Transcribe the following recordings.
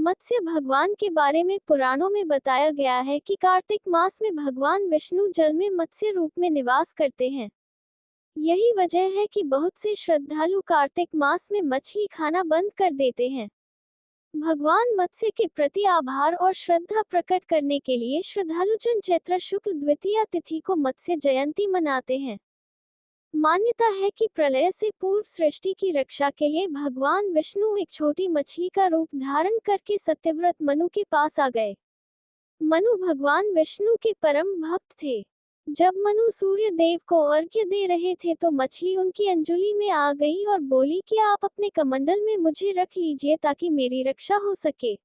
मत्स्य भगवान के बारे में पुराणों में बताया गया है कि कार्तिक मास में भगवान विष्णु जल में मत्स्य रूप में निवास करते हैं। यही वजह है कि बहुत से श्रद्धालु कार्तिक मास में मछली खाना बंद कर देते हैं। भगवान मत्स्य के प्रति आभार और श्रद्धा प्रकट करने के लिए श्रद्धालुजन चैत्र शुक्ल द्वितीया तिथि को मत्स्य जयंती मनाते हैं। मान्यता है कि प्रलय से पूर्व सृष्टि की रक्षा के लिए भगवान विष्णु एक छोटी मछली का रूप धारण करके सत्यव्रत मनु के पास आ गए। मनु भगवान विष्णु के परम भक्त थे। जब मनु सूर्य देव को अर्घ्य दे रहे थे तो मछली उनकी अंजलि में आ गई और बोली कि आप अपने कमंडल में मुझे रख लीजिए ताकि मेरी रक्षा हो सके।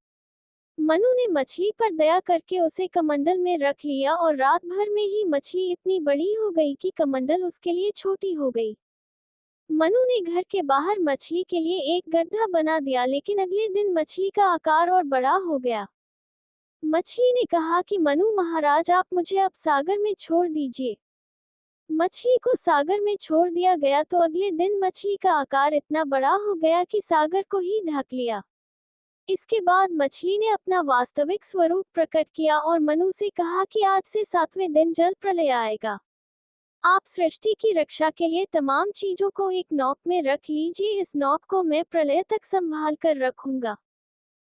मनु ने मछली पर दया करके उसे कमंडल में रख लिया और रात भर में ही मछली इतनी बड़ी हो गई कि कमंडल उसके लिए छोटी हो गई। मनु ने घर के बाहर मछली के लिए एक गड्ढा बना दिया, लेकिन अगले दिन मछली का आकार और बड़ा हो गया। मछली ने कहा कि मनु महाराज, आप मुझे अब सागर में छोड़ दीजिए। मछली को सागर में छोड़ दिया गया तो अगले दिन मछली का आकार इतना बड़ा हो गया कि सागर को ही ढक लिया। इसके बाद मछली ने अपना वास्तविक स्वरूप प्रकट किया और मनु से कहा कि आज से 7वें दिन जल प्रलय आएगा। आप सृष्टि की रक्षा के लिए तमाम चीजों को एक नौक में रख लीजिए, इस नौक को मैं प्रलय तक संभाल कर रखूंगा।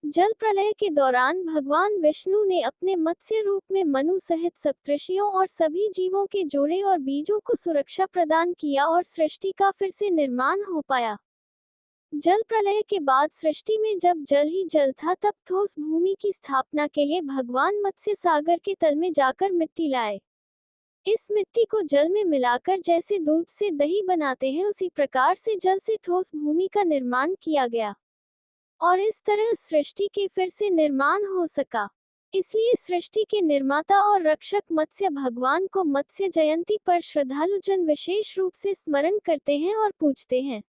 जल प्रलय के दौरान भगवान विष्णु ने अपने मत्स्य रूप में मनु सहित सप्तऋषियों और सभी जीवों के जोड़े और बीजों को सुरक्षा प्रदान किया और सृष्टि का फिर से निर्माण हो पाया। जल प्रलय के बाद सृष्टि में जब जल ही जल था, तब ठोस भूमि की स्थापना के लिए भगवान मत्स्य सागर के तल में जाकर मिट्टी लाए। इस मिट्टी को जल में मिलाकर जैसे दूध से दही बनाते हैं, उसी प्रकार से जल से ठोस भूमि का निर्माण किया गया और इस तरह सृष्टि के फिर से निर्माण हो सका। इसलिए सृष्टि के निर्माता और रक्षक मत्स्य भगवान को मत्स्य जयंती पर श्रद्धालुजन विशेष रूप से स्मरण करते हैं और पूजते हैं।